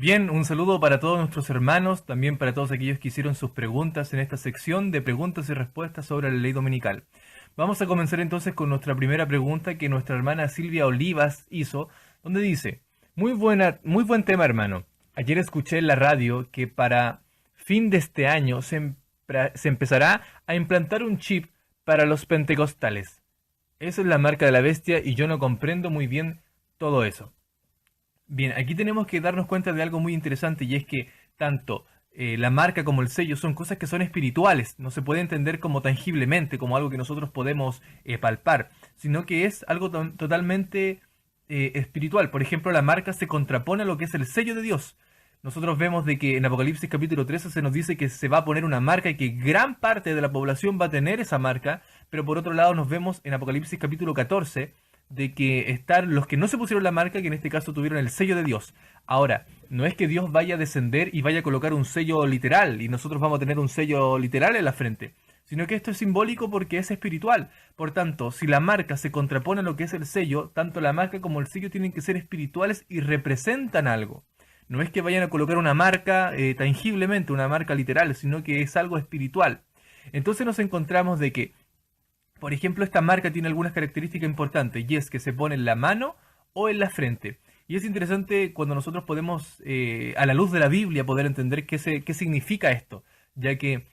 Bien, un saludo para todos nuestros hermanos, también para todos aquellos que hicieron sus preguntas en esta sección de preguntas y respuestas sobre la ley dominical. Vamos a comenzar entonces con nuestra primera pregunta que nuestra hermana Silvia Olivas hizo, donde dice: muy buen tema, hermano. Ayer escuché en la radio que para fin de este año se empezará a implantar un chip para los pentecostales. Esa es la marca de la bestia y yo no comprendo muy bien todo eso. Bien, aquí tenemos que darnos cuenta de algo muy interesante, y es que tanto la marca como el sello son cosas que son espirituales, no se puede entender como tangiblemente, como algo que nosotros podemos palpar, sino que es algo totalmente espiritual. Por ejemplo, la marca se contrapone a lo que es el sello de Dios. Nosotros vemos de que en Apocalipsis capítulo 13 se nos dice que se va a poner una marca y que gran parte de la población va a tener esa marca, pero por otro lado nos vemos en Apocalipsis capítulo 14 de que están los que no se pusieron la marca, que en este caso tuvieron el sello de Dios. Ahora, no es que Dios vaya a descender y vaya a colocar un sello literal y nosotros vamos a tener un sello literal en la frente, sino que esto es simbólico porque es espiritual. Por tanto, si la marca se contrapone a lo que es el sello, tanto la marca como el sello tienen que ser espirituales y representan algo. No es que vayan a colocar una marca tangiblemente, una marca literal, sino que es algo espiritual. Entonces nos encontramos de que, por ejemplo, esta marca tiene algunas características importantes, y es que se pone en la mano o en la frente. Y es interesante cuando nosotros podemos, a la luz de la Biblia, poder entender qué significa esto, ya que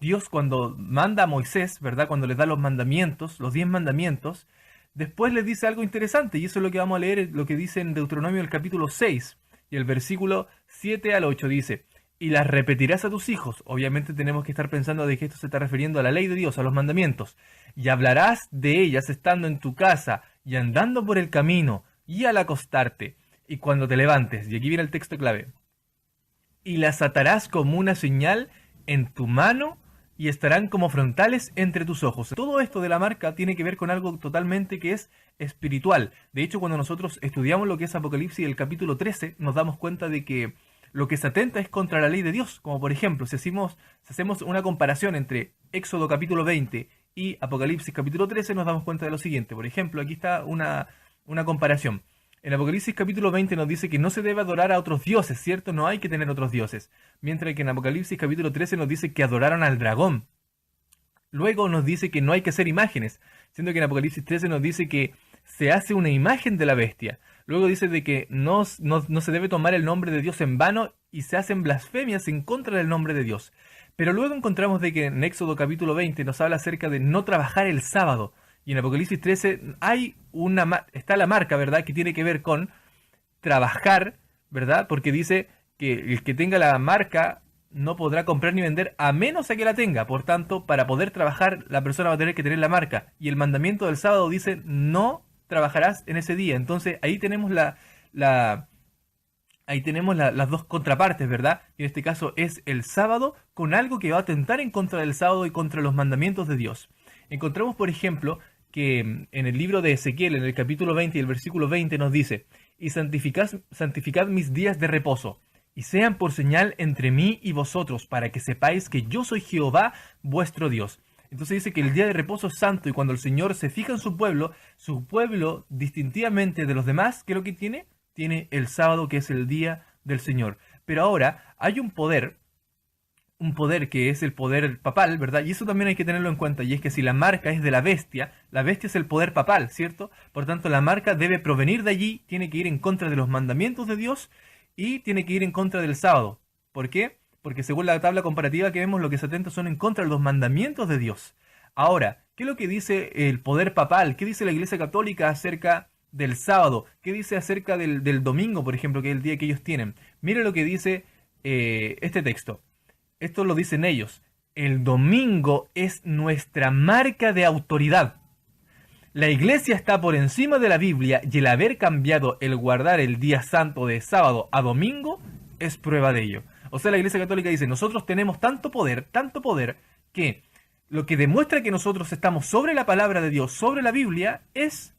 Dios, cuando manda a Moisés, ¿verdad? Cuando les da los mandamientos, los 10 mandamientos, después les dice algo interesante, y eso es lo que vamos a leer, lo que dice en Deuteronomio el capítulo 6, y el versículo 7 al 8 dice: y las repetirás a tus hijos. Obviamente tenemos que estar pensando de que esto se está refiriendo a la ley de Dios, a los mandamientos. Y hablarás de ellas estando en tu casa y andando por el camino y al acostarte y cuando te levantes. Y aquí viene el texto clave. Y las atarás como una señal en tu mano y estarán como frontales entre tus ojos. Todo esto de la marca tiene que ver con algo totalmente que es espiritual. De hecho, cuando nosotros estudiamos lo que es Apocalipsis, el capítulo 13, nos damos cuenta de que lo que se atenta es contra la ley de Dios. Como por ejemplo, si hacemos una comparación entre Éxodo capítulo 20 y Apocalipsis capítulo 13, nos damos cuenta de lo siguiente. Por ejemplo, aquí está una comparación. En Apocalipsis capítulo 20 nos dice que no se debe adorar a otros dioses, ¿cierto? No hay que tener otros dioses. Mientras que en Apocalipsis capítulo 13 nos dice que adoraron al dragón. Luego nos dice que no hay que hacer imágenes, siendo que en Apocalipsis 13 nos dice que se hace una imagen de la bestia. Luego dice de que no se debe tomar el nombre de Dios en vano y se hacen blasfemias en contra del nombre de Dios. Pero luego encontramos de que en Éxodo capítulo 20 nos habla acerca de no trabajar el sábado. Y en Apocalipsis 13 está la marca, ¿verdad?, que tiene que ver con trabajar, ¿verdad? Porque dice que el que tenga la marca no podrá comprar ni vender a menos a que la tenga. Por tanto, para poder trabajar, la persona va a tener que tener la marca. Y el mandamiento del sábado dice: no trabajarás en ese día. Entonces ahí tenemos las dos contrapartes, ¿verdad? Y en este caso es el sábado con algo que va a atentar en contra del sábado y contra los mandamientos de Dios. Encontramos, por ejemplo, que en el libro de Ezequiel, en el capítulo 20 y el versículo 20 nos dice: y santificad mis días de reposo, y sean por señal entre mí y vosotros, para que sepáis que yo soy Jehová vuestro Dios. Entonces dice que el día de reposo es santo, y cuando el Señor se fija en su pueblo distintivamente de los demás, ¿qué es lo que tiene? Tiene el sábado, que es el día del Señor. Pero ahora hay un poder que es el poder papal, ¿verdad? Y eso también hay que tenerlo en cuenta, y es que si la marca es de la bestia es el poder papal, ¿cierto? Por tanto, la marca debe provenir de allí, tiene que ir en contra de los mandamientos de Dios y tiene que ir en contra del sábado. ¿Por qué? Porque según la tabla comparativa que vemos, lo que se atenta son en contra de los mandamientos de Dios. Ahora, ¿qué es lo que dice el poder papal? ¿Qué dice la Iglesia Católica acerca del sábado? ¿Qué dice acerca del domingo, por ejemplo, que es el día que ellos tienen? Mire lo que dice este texto. Esto lo dicen ellos: el domingo es nuestra marca de autoridad. La Iglesia está por encima de la Biblia, y el haber cambiado el guardar el día santo de sábado a domingo es prueba de ello. O sea, la Iglesia Católica dice: nosotros tenemos tanto poder, que lo que demuestra que nosotros estamos sobre la palabra de Dios, sobre la Biblia, es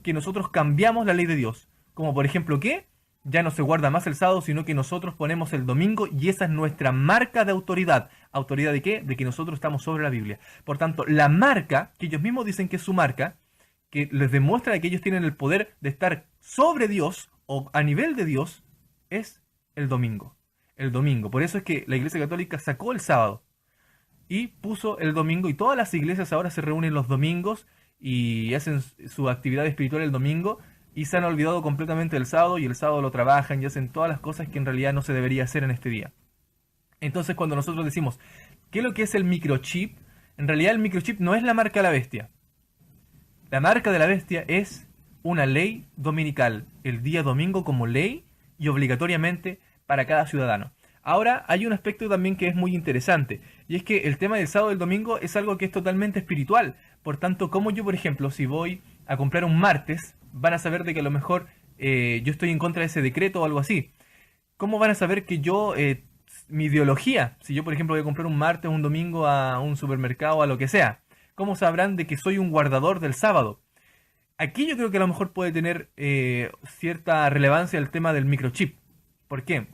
que nosotros cambiamos la ley de Dios. Como por ejemplo, ¿qué? Ya no se guarda más el sábado, sino que nosotros ponemos el domingo, y esa es nuestra marca de autoridad. ¿Autoridad de qué? De que nosotros estamos sobre la Biblia. Por tanto, la marca, que ellos mismos dicen que es su marca, que les demuestra que ellos tienen el poder de estar sobre Dios o a nivel de Dios, es el domingo. El domingo. Por eso es que la Iglesia Católica sacó el sábado y puso el domingo, y todas las iglesias ahora se reúnen los domingos y hacen su actividad espiritual el domingo, y se han olvidado completamente del sábado, y el sábado lo trabajan y hacen todas las cosas que en realidad no se debería hacer en este día. Entonces, cuando nosotros decimos, ¿qué es lo que es el microchip? En realidad el microchip no es la marca de la bestia. La marca de la bestia es una ley dominical, el día domingo como ley y obligatoriamente para cada ciudadano. Ahora, hay un aspecto también que es muy interesante, y es que el tema del sábado y el domingo es algo que es totalmente espiritual. Por tanto, como yo, por ejemplo, si voy a comprar un martes, van a saber de que a lo mejor yo estoy en contra de ese decreto o algo así. ¿Cómo van a saber que yo, mi ideología, si yo, por ejemplo, voy a comprar un martes o un domingo a un supermercado o a lo que sea, cómo sabrán de que soy un guardador del sábado? Aquí yo creo que a lo mejor puede tener cierta relevancia el tema del microchip. ¿Por qué?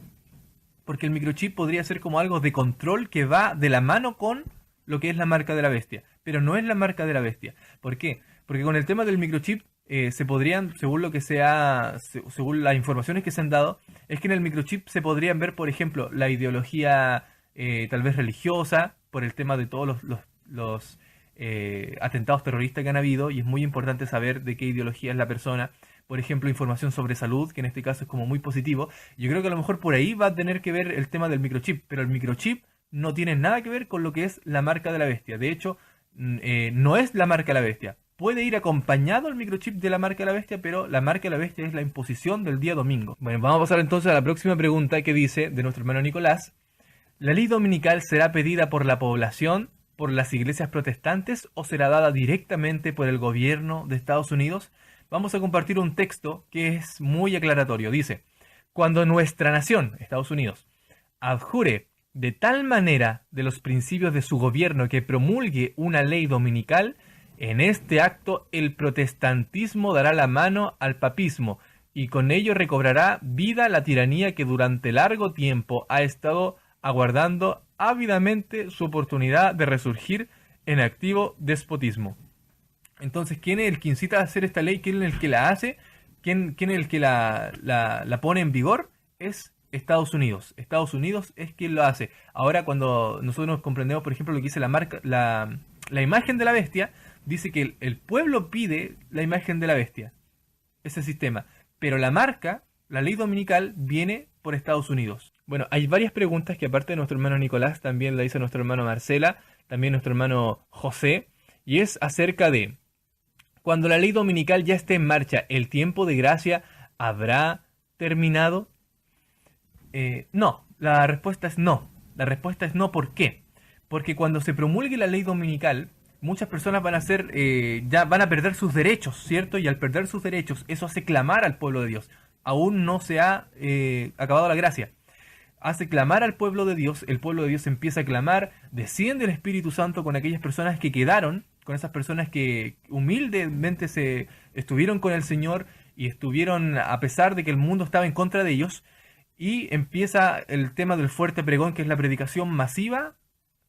Porque el microchip podría ser como algo de control que va de la mano con lo que es la marca de la bestia. Pero no es la marca de la bestia. ¿Por qué? Porque con el tema del microchip se podrían, según lo que según las informaciones que se han dado, es que en el microchip se podrían ver, por ejemplo, la ideología tal vez religiosa, por el tema de todos los atentados terroristas que han habido, y es muy importante saber de qué ideología es la persona. Por ejemplo, información sobre salud, que en este caso es como muy positivo. Yo creo que a lo mejor por ahí va a tener que ver el tema del microchip, pero el microchip no tiene nada que ver con lo que es la marca de la bestia. De hecho, no es la marca de la bestia. Puede ir acompañado el microchip de la marca de la bestia, pero la marca de la bestia es la imposición del día domingo. Bueno, vamos a pasar entonces a la próxima pregunta, que dice, de nuestro hermano Nicolás: ¿la ley dominical será pedida por la población, por las iglesias protestantes, o será dada directamente por el gobierno de Estados Unidos? Vamos a compartir un texto que es muy aclaratorio. Dice: cuando nuestra nación, Estados Unidos, adjure de tal manera de los principios de su gobierno que promulgue una ley dominical, en este acto el protestantismo dará la mano al papismo, y con ello recobrará vida la tiranía que durante largo tiempo ha estado aguardando ávidamente su oportunidad de resurgir en activo despotismo. Entonces, ¿quién es el que incita a hacer esta ley? ¿Quién es el que la hace? ¿Quién es el que la pone en vigor? Es Estados Unidos. Estados Unidos es quien lo hace. Ahora, cuando nosotros comprendemos, por ejemplo, lo que dice la imagen de la bestia, dice que el pueblo pide la imagen de la bestia, ese sistema. Pero la marca, la ley dominical, viene por Estados Unidos. Bueno, hay varias preguntas que, aparte de nuestro hermano Nicolás, también la hizo nuestro hermano Marcela, también nuestro hermano José, y es acerca de: cuando la ley dominical ya esté en marcha, ¿el tiempo de gracia habrá terminado? No, la respuesta es no. La respuesta es no. ¿Por qué? Porque cuando se promulgue la ley dominical, muchas personas van a ya van a perder sus derechos, ¿cierto? Y al perder sus derechos, eso hace clamar al pueblo de Dios. Aún no se ha acabado la gracia. Hace clamar al pueblo de Dios, el pueblo de Dios empieza a clamar, desciende el Espíritu Santo con aquellas personas que quedaron, con esas personas que humildemente se estuvieron con el Señor y estuvieron a pesar de que el mundo estaba en contra de ellos, y empieza el tema del fuerte pregón, que es la predicación masiva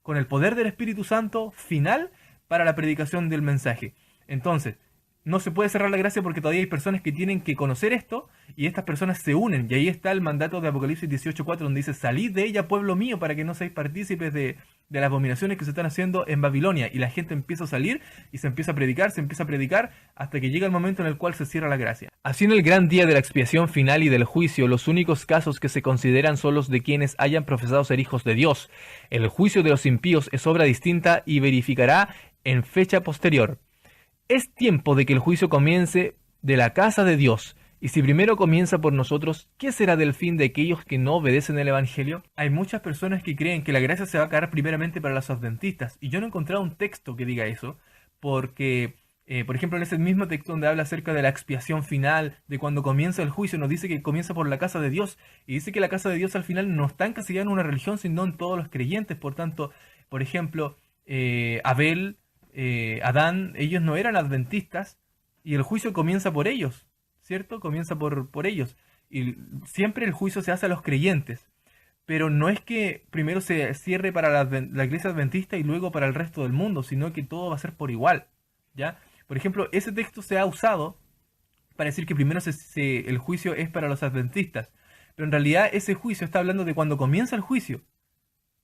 con el poder del Espíritu Santo final para la predicación del mensaje. Entonces, no se puede cerrar la gracia porque todavía hay personas que tienen que conocer esto, y estas personas se unen, y ahí está el mandato de Apocalipsis 18:4, donde dice: salid de ella, pueblo mío, para que no seáis partícipes de las abominaciones que se están haciendo en Babilonia. Y la gente empieza a salir y se empieza a predicar hasta que llega el momento en el cual se cierra la gracia. Así, en el gran día de la expiación final y del juicio, los únicos casos que se consideran son los de quienes hayan profesado ser hijos de Dios. El juicio de los impíos es obra distinta y verificará en fecha posterior. Es tiempo de que el juicio comience de la casa de Dios. Y si primero comienza por nosotros, ¿qué será del fin de aquellos que no obedecen el Evangelio? Hay muchas personas que creen que la gracia se va a acabar primeramente para los adventistas, y yo no he encontrado un texto que diga eso, porque, por ejemplo, en ese mismo texto donde habla acerca de la expiación final, de cuando comienza el juicio, nos dice que comienza por la casa de Dios, y dice que la casa de Dios al final no está encasillada en una religión, sino en todos los creyentes. Por tanto, por ejemplo, Abel, Adán, ellos no eran adventistas, y el juicio comienza por ellos, ¿cierto? Comienza por ellos, y siempre el juicio se hace a los creyentes, pero no es que primero se cierre para la iglesia adventista y luego para el resto del mundo, sino que todo va a ser por igual, ¿ya? Por ejemplo, ese texto se ha usado para decir que primero el juicio es para los adventistas, pero en realidad ese juicio está hablando de cuando comienza el juicio.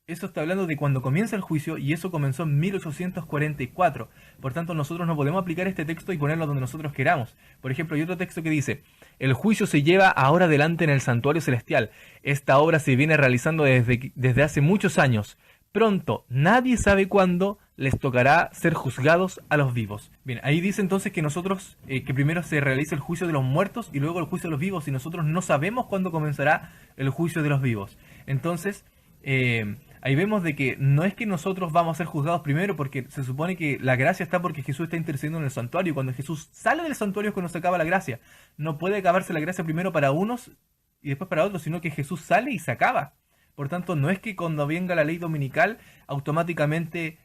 Eso está hablando de cuando comienza el juicio y eso comenzó en 1844. Por tanto, nosotros no podemos aplicar este texto y ponerlo donde nosotros queramos. Por ejemplo, hay otro texto que dice: el juicio se lleva ahora adelante en el santuario celestial. Esta obra se viene realizando desde hace muchos años. Pronto, nadie sabe cuándo les tocará ser juzgados a los vivos. Bien, ahí dice entonces que nosotros, que primero se realiza el juicio de los muertos y luego el juicio de los vivos, y nosotros no sabemos cuándo comenzará el juicio de los vivos. Entonces, ahí vemos de que no es que nosotros vamos a ser juzgados primero, porque se supone que la gracia está porque Jesús está intercediendo en el santuario. Cuando Jesús sale del santuario es cuando se acaba la gracia. No puede acabarse la gracia primero para unos y después para otros, sino que Jesús sale y se acaba. Por tanto, no es que cuando venga la ley dominical automáticamente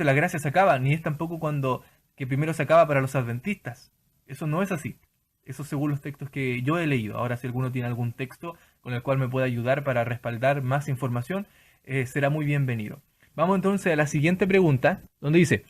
la gracia se acaba, ni es tampoco cuando que primero se acaba para los adventistas. Eso no es así. Eso según los textos que yo he leído. Ahora, si alguno tiene algún texto con el cual me pueda ayudar para respaldar más información, será muy bienvenido. Vamos entonces a la siguiente pregunta, donde dice: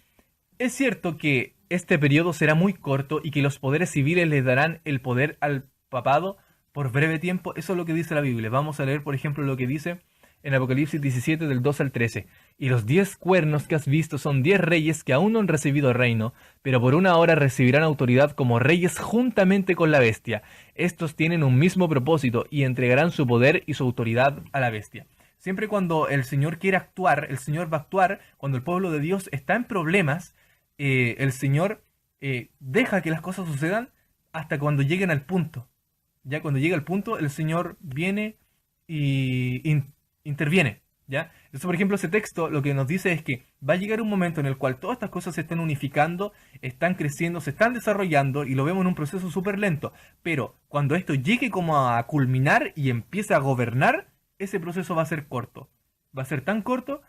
¿es cierto que este periodo será muy corto y que los poderes civiles les darán el poder al papado por breve tiempo? Eso es lo que dice la Biblia. Vamos a leer, por ejemplo, lo que dice en Apocalipsis 17, del 2 al 13. Y los 10 cuernos que has visto son 10 reyes que aún no han recibido reino, pero por una hora recibirán autoridad como reyes juntamente con la bestia. Estos tienen un mismo propósito y entregarán su poder y su autoridad a la bestia. Siempre cuando el Señor quiere actuar, el Señor va a actuar. Cuando el pueblo de Dios está en problemas, el Señor deja que las cosas sucedan hasta cuando lleguen al punto. Ya cuando llega el punto, el Señor viene y interviene, ¿ya? Entonces, por ejemplo, ese texto lo que nos dice es que va a llegar un momento en el cual todas estas cosas se estén unificando, están creciendo, se están desarrollando y lo vemos en un proceso súper lento. Pero cuando esto llegue como a culminar y empiece a gobernar, ese proceso va a ser corto. Va a ser tan corto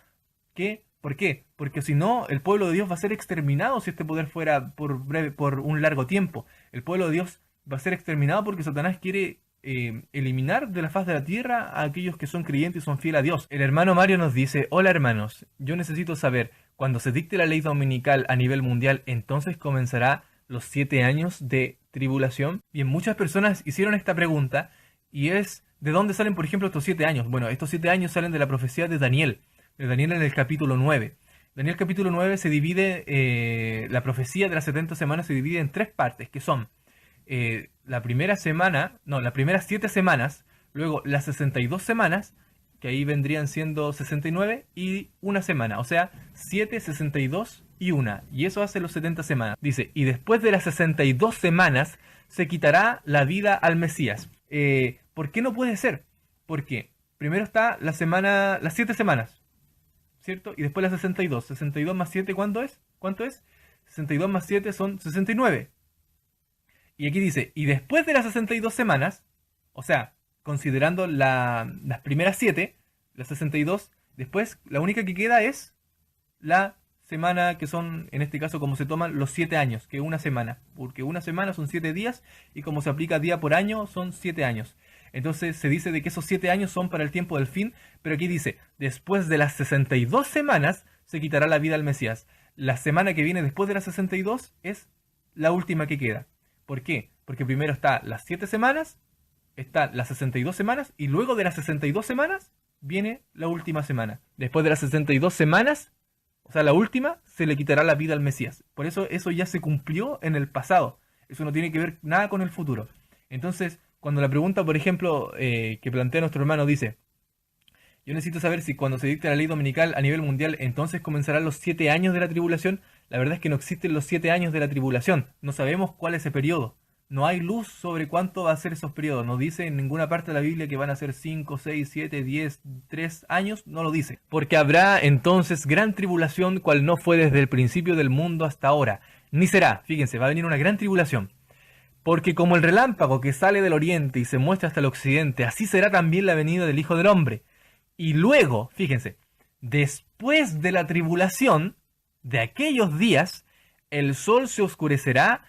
que... ¿Por qué? Porque si no, el pueblo de Dios va a ser exterminado si este poder fuera por un largo tiempo. El pueblo de Dios va a ser exterminado porque Satanás quiere eliminar de la faz de la tierra a aquellos que son creyentes y son fieles a Dios. El hermano Mario nos dice: hola hermanos, yo necesito saber, cuando se dicte la ley dominical a nivel mundial, ¿entonces comenzará los 7 años de tribulación? Bien, muchas personas hicieron esta pregunta y es: ¿de dónde salen, por ejemplo, estos 7 años? Bueno, estos 7 años salen de la profecía de Daniel en el capítulo 9. Daniel capítulo 9 se divide, la profecía de las 70 semanas se divide en 3 partes, que son las primeras 7 semanas, luego las 62 semanas, que ahí vendrían siendo 69, y una semana, o sea, 7, 62 y una, y eso hace los 70 semanas. Dice: y después de las 62 semanas se quitará la vida al Mesías. ¿Por qué no puede ser? Porque primero está las 7 semanas, ¿cierto? Y después las 62. 62 más 7, ¿cuánto es? 62 más 7 son 69. Y aquí dice: y después de las 62 semanas, o sea, considerando las primeras 7, las 62, después la única que queda es la semana, que son, en este caso, como se toman los 7 años, que una semana. Porque una semana son 7 días, y como se aplica día por año, son 7 años. Entonces se dice de que esos 7 años son para el tiempo del fin, pero aquí dice: después de las 62 semanas se quitará la vida al Mesías. La semana que viene después de las 62 es la última que queda. ¿Por qué? Porque primero está las 7 semanas, está las 62 semanas, y luego de las 62 semanas viene la última semana. Después de las 62 semanas, o sea, la última, se le quitará la vida al Mesías. Por eso ya se cumplió en el pasado. Eso no tiene que ver nada con el futuro. Entonces, cuando la pregunta, por ejemplo, que plantea nuestro hermano dice: yo necesito saber si cuando se dicte la ley dominical a nivel mundial, entonces comenzarán los 7 años de la tribulación. La verdad es que no existen los 7 años de la tribulación. No sabemos cuál es ese periodo. No hay luz sobre cuánto va a ser esos periodos. No dice en ninguna parte de la Biblia que van a ser 5, 6, 7, 10, 3 años. No lo dice. Porque habrá entonces gran tribulación, cual no fue desde el principio del mundo hasta ahora. Ni será. Fíjense, va a venir una gran tribulación. Porque como el relámpago que sale del oriente y se muestra hasta el occidente, así será también la venida del Hijo del Hombre. Y luego, fíjense, después de la tribulación de aquellos días, el sol se oscurecerá,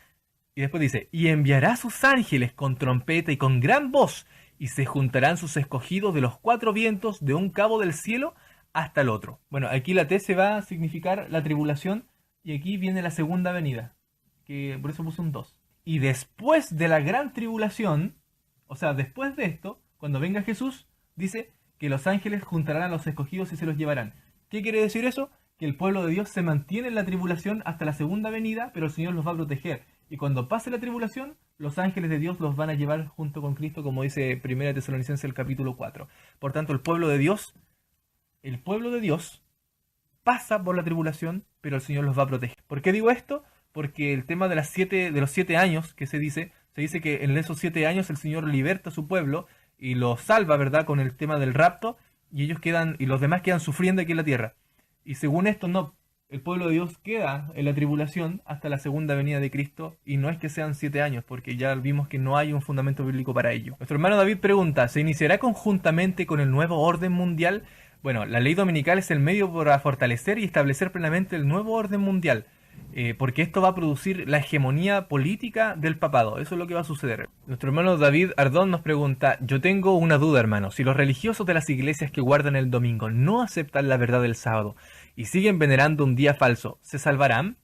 y después dice: y enviará sus ángeles con trompeta y con gran voz, y se juntarán sus escogidos de los 4 vientos, de un cabo del cielo hasta el otro. Bueno, aquí la T se va a significar la tribulación, y aquí viene la segunda venida, que por eso puse un 2. Y después de la gran tribulación, O sea, después de esto, cuando venga Jesús, dice que los ángeles juntarán a los escogidos y se los llevarán. ¿Qué quiere decir eso? Que el pueblo de Dios se mantiene en la tribulación hasta la segunda venida, pero el Señor los va a proteger. Y cuando pase la tribulación, los ángeles de Dios los van a llevar junto con Cristo, como dice 1 Tesalonicenses el capítulo 4. Por tanto, el pueblo de Dios pasa por la tribulación, pero el Señor los va a proteger. ¿Por qué digo esto? Porque el tema de los 7 años que se dice que en esos 7 años el Señor liberta a su pueblo y los salva, ¿verdad? Con el tema del rapto, y ellos quedan, y los demás quedan sufriendo aquí en la tierra. Y según esto, no. El pueblo de Dios queda en la tribulación hasta la segunda venida de Cristo, y no es que sean 7 años, porque ya vimos que no hay un fundamento bíblico para ello. Nuestro hermano David pregunta, ¿se iniciará conjuntamente con el nuevo orden mundial? Bueno, la ley dominical es el medio para fortalecer y establecer plenamente el nuevo orden mundial, porque esto va a producir la hegemonía política del papado. Eso es lo que va a suceder. Nuestro hermano David Ardón nos pregunta, yo tengo una duda, hermano. Si los religiosos de las iglesias que guardan el domingo no aceptan la verdad del sábado y siguen venerando un día falso, ¿se salvarán?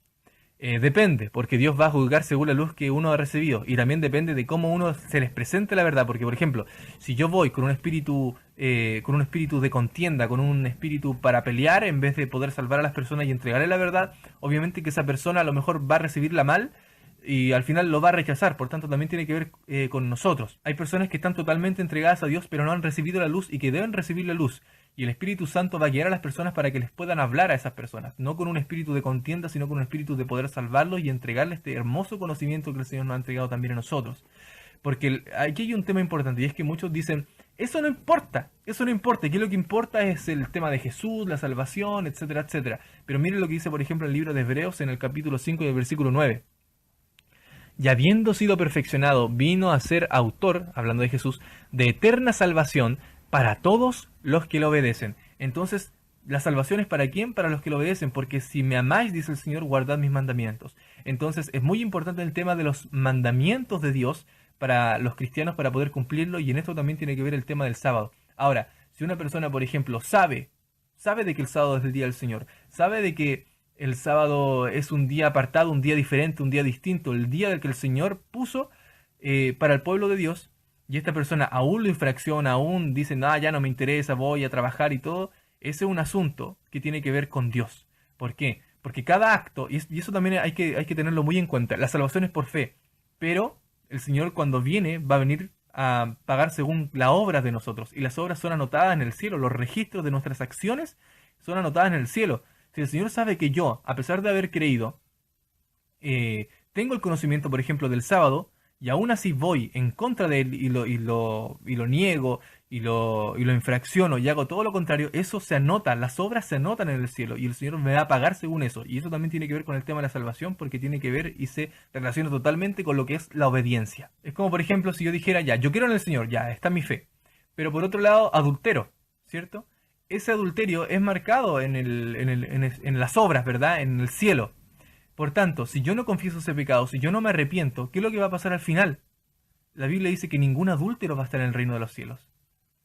Depende, porque Dios va a juzgar según la luz que uno ha recibido, y también depende de cómo uno se les presente la verdad, porque por ejemplo, si yo voy con un espíritu de contienda, con un espíritu para pelear, en vez de poder salvar a las personas y entregarle la verdad, obviamente que esa persona a lo mejor va a recibirla mal y al final lo va a rechazar. Por tanto, también tiene que ver con nosotros. Hay personas que están totalmente entregadas a Dios, pero no han recibido la luz y que deben recibir la luz. Y el Espíritu Santo va a guiar a las personas para que les puedan hablar a esas personas, no con un espíritu de contienda, sino con un espíritu de poder salvarlos y entregarles este hermoso conocimiento que el Señor nos ha entregado también a nosotros. Porque aquí hay un tema importante, y es que muchos dicen, eso no importa, aquí lo que importa es el tema de Jesús, la salvación, etcétera, etcétera. Pero miren lo que dice, por ejemplo, el libro de Hebreos en el capítulo 5 y el versículo 9. Y habiendo sido perfeccionado, vino a ser autor, hablando de Jesús, de eterna salvación para todos los que lo obedecen. Entonces, la salvación es ¿para quién? Para los que lo obedecen, porque si me amáis, dice el Señor, guardad mis mandamientos. Entonces, es muy importante el tema de los mandamientos de Dios para los cristianos para poder cumplirlo, y en esto también tiene que ver el tema del sábado. Ahora, si una persona, por ejemplo, sabe de que el sábado es el día del Señor, sabe de que el sábado es un día apartado, un día diferente, un día distinto, el día del que el Señor puso para el pueblo de Dios, y esta persona aún lo infracciona, aún dice, no, ya no me interesa, voy a trabajar y todo, ese es un asunto que tiene que ver con Dios. ¿Por qué? Porque cada acto, y eso también hay que tenerlo muy en cuenta, la salvación es por fe, pero el Señor cuando viene va a venir a pagar según la obra de nosotros, y las obras son anotadas en el cielo, los registros de nuestras acciones son anotadas en el cielo. Si el Señor sabe que yo, a pesar de haber creído, tengo el conocimiento, por ejemplo, del sábado, y aún así voy en contra de él y lo niego y lo infracciono y hago todo lo contrario, eso se anota, las obras se anotan en el cielo y el Señor me va a pagar según eso. Y eso también tiene que ver con el tema de la salvación, porque tiene que ver y se relaciona totalmente con lo que es la obediencia. Es como, por ejemplo, si yo dijera, ya, yo quiero en el Señor, ya, está mi fe, pero por otro lado, adultero, ¿cierto? Ese adulterio es marcado en las obras, ¿verdad? En el cielo. Por tanto, si yo no confieso ese pecado, si yo no me arrepiento, ¿qué es lo que va a pasar al final? La Biblia dice que ningún adúltero va a estar en el reino de los cielos.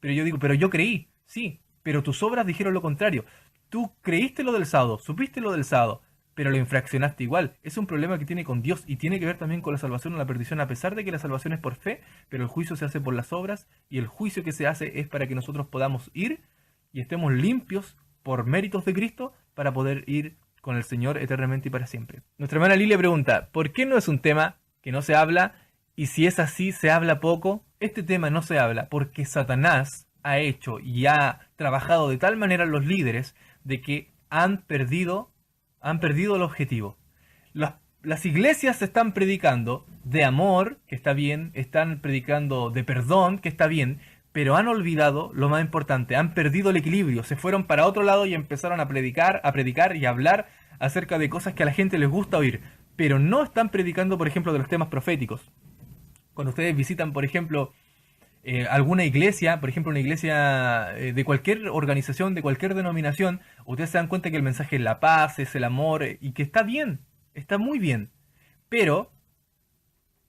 Pero yo digo, pero yo creí, sí, pero tus obras dijeron lo contrario. Tú creíste lo del sábado, supiste lo del sábado, pero lo infraccionaste igual. Es un problema que tiene con Dios y tiene que ver también con la salvación o la perdición, a pesar de que la salvación es por fe, pero el juicio se hace por las obras, y el juicio que se hace es para que nosotros podamos ir y estemos limpios por méritos de Cristo para poder ir con el Señor eternamente y para siempre. Nuestra hermana Lilia pregunta, ¿por qué no es un tema que no se habla? Y si es así, ¿se habla poco? Este tema no se habla porque Satanás ha hecho y ha trabajado de tal manera los líderes de que han perdido el objetivo. Las iglesias están predicando de amor, que está bien, están predicando de perdón, que está bien, pero han olvidado lo más importante, han perdido el equilibrio, se fueron para otro lado y empezaron a predicar y a hablar acerca de cosas que a la gente les gusta oír, pero no están predicando, por ejemplo, de los temas proféticos. Cuando ustedes visitan, por ejemplo, alguna iglesia, por ejemplo, una iglesia de cualquier organización, de cualquier denominación, ustedes se dan cuenta que el mensaje es la paz, es el amor, y que está bien, está muy bien, pero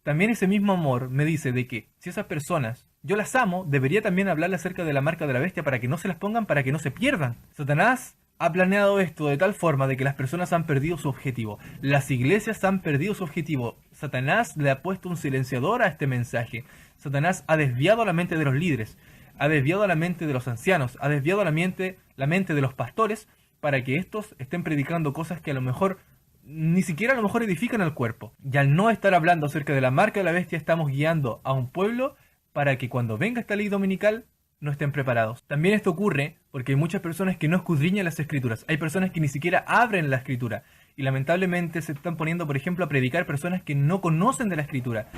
también ese mismo amor me dice de que si esas personas, yo las amo, debería también hablarle acerca de la marca de la bestia para que no se las pongan, para que no se pierdan. Satanás ha planeado esto de tal forma de que las personas han perdido su objetivo. Las iglesias han perdido su objetivo. Satanás le ha puesto un silenciador a este mensaje. Satanás ha desviado la mente de los líderes, ha desviado la mente de los ancianos, ha desviado la mente de los pastores para que estos estén predicando cosas que a lo mejor ni siquiera a lo mejor edifican al cuerpo. Y al no estar hablando acerca de la marca de la bestia, estamos guiando a un pueblo para que cuando venga esta ley dominical no estén preparados. También esto ocurre porque hay muchas personas que no escudriñan las escrituras. Hay personas que ni siquiera abren la escritura. Y lamentablemente se están poniendo, por ejemplo, a predicar personas que no conocen de la escritura.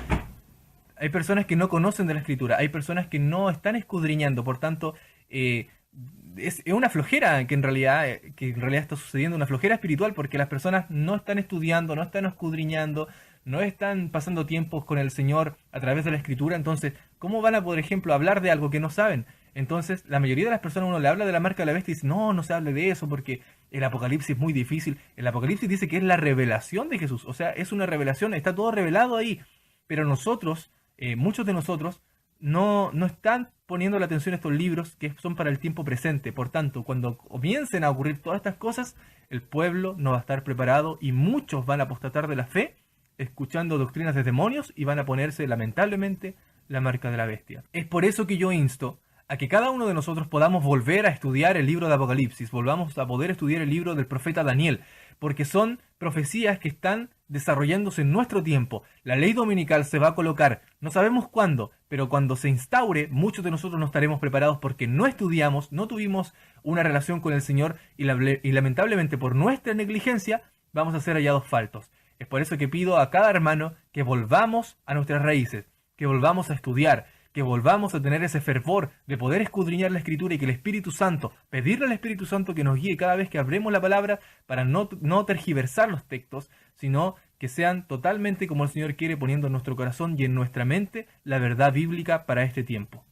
Hay personas que no conocen de la escritura. Hay personas que no están escudriñando. Por tanto, es una flojera que en realidad está sucediendo, una flojera espiritual, porque las personas no están estudiando, no están escudriñando, no están pasando tiempos con el Señor a través de la escritura. Entonces, ¿cómo van a, por ejemplo, hablar de algo que no saben? Entonces, la mayoría de las personas, uno le habla de la marca de la bestia y dice, no, no se hable de eso porque el Apocalipsis es muy difícil. El Apocalipsis dice que es la revelación de Jesús, o sea, es una revelación, está todo revelado ahí. Pero nosotros, muchos de nosotros, no están poniendo la atención a estos libros que son para el tiempo presente. Por tanto, cuando comiencen a ocurrir todas estas cosas, el pueblo no va a estar preparado y muchos van a apostatar de la fe escuchando doctrinas de demonios y van a ponerse lamentablemente la marca de la bestia. Es por eso que yo insto a que cada uno de nosotros podamos volver a estudiar el libro de Apocalipsis, volvamos a poder estudiar el libro del profeta Daniel, porque son profecías que están desarrollándose en nuestro tiempo. La ley dominical se va a colocar, no sabemos cuándo, pero cuando se instaure, muchos de nosotros no estaremos preparados porque no estudiamos, no tuvimos una relación con el Señor y lamentablemente por nuestra negligencia vamos a ser hallados faltos. Es por eso que pido a cada hermano que volvamos a nuestras raíces, que volvamos a estudiar, que volvamos a tener ese fervor de poder escudriñar la Escritura y que el Espíritu Santo, pedirle al Espíritu Santo que nos guíe cada vez que abremos la palabra para no tergiversar los textos, sino que sean totalmente como el Señor quiere, poniendo en nuestro corazón y en nuestra mente la verdad bíblica para este tiempo.